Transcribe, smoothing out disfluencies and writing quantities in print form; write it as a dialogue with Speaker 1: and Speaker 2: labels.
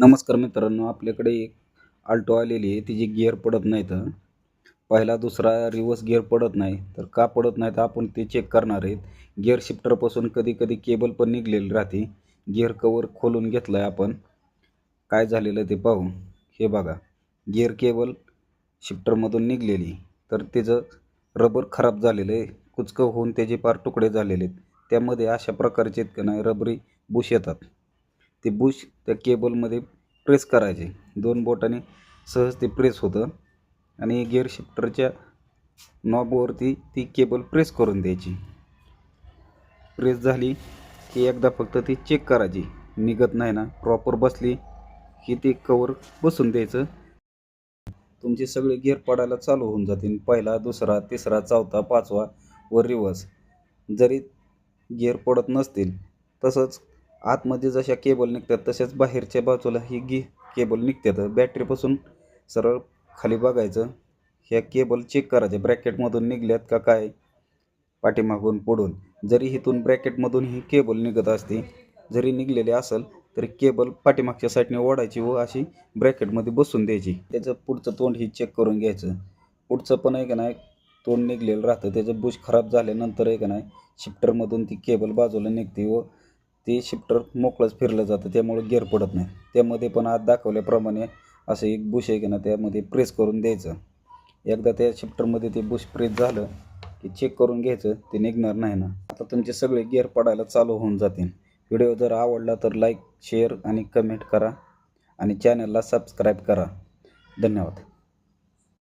Speaker 1: नमस्कार मित्रांनो, आपल्याकडे एक आल्टो आलेली आहे. तिची गिअर पडत नाही. तर पहिला दुसरा रिवर्स गिअर पडत नाही. तर का पडत नाही तर आपण ते चेक करणार आहेत. गिअर शिफ्टरपासून कधी कधी केबल पण निघलेली राहते. गिअर कवर खोलून घेतलं आहे आपण. काय झालेलं ते पाहू. हे बघा, गिअर केबल शिफ्टरमधून निघलेली. तर त्याचं रबर खराब झालेलं आहे. कुचकं होऊन त्याचे पार तुकडे झालेले आहेत. त्यामध्ये अशा प्रकारचे नाही रबरी बुश येतात. ते बुश त्या केबलमध्ये प्रेस करायचे. 2 बोटाने सहज ते प्रेस होतं आणि गिअर शिफ्टरच्या नॉबवरती ती केबल प्रेस करून द्यायची. प्रेस झाली की एकदा फक्त ती चेक करायची. निघत नाही ना, प्रॉपर बसली की ते कवर बसून द्यायचं. तुमचे सगळे गिअर पडायला चालू होऊन जातील. पहिला, दुसरा, तिसरा, चौथा, पाचवा व रिवर्स. जरी गिअर पडत नसतील, तसंच आतमध्ये जशा केबल निघतात तशाच बाहेरच्या बाजूला ही केबल निघतात. बॅटरीपासून सरळ खाली बघायचं. ह्या केबल चेक करायच्या ब्रॅकेटमधून निघल्यात का काय, पाठीमागून पुढून. जरी इथून ब्रॅकेटमधून ही केबल निघत असते, जरी निघलेली असेल तरी केबल पाठीमागच्या साईडने ओढायची व अशी ब्रॅकेटमध्ये बसून द्यायची. त्याचं पुढचं तोंड ही चेक करून घ्यायचं. पुढचं पण आहे का नाही, तोंड निघलेलं राहतं. त्याचं बुश खराब झाल्यानंतर आहे का नाही, शिफ्टरमधून ती केबल बाजूला निघते व ते शिफ्टर मोकळंच फिरलं जातं. त्यामुळे गिअर पडत नाही. त्यामध्ये पण आज दाखवल्याप्रमाणे असं एक बुश आहे की ना, त्यामध्ये प्रेस करून द्यायचं. एकदा त्या शिफ्टरमध्ये ते बुश प्रेस झालं की चेक करून घ्यायचं, ते निघणार नाही ना. आता तुमचे सगळे गिअर पडायला चालू होऊन जातील. व्हिडिओ जर आवडला तर लाईक, शेअर आणि कमेंट करा आणि चॅनलला सबस्क्राईब करा. धन्यवाद.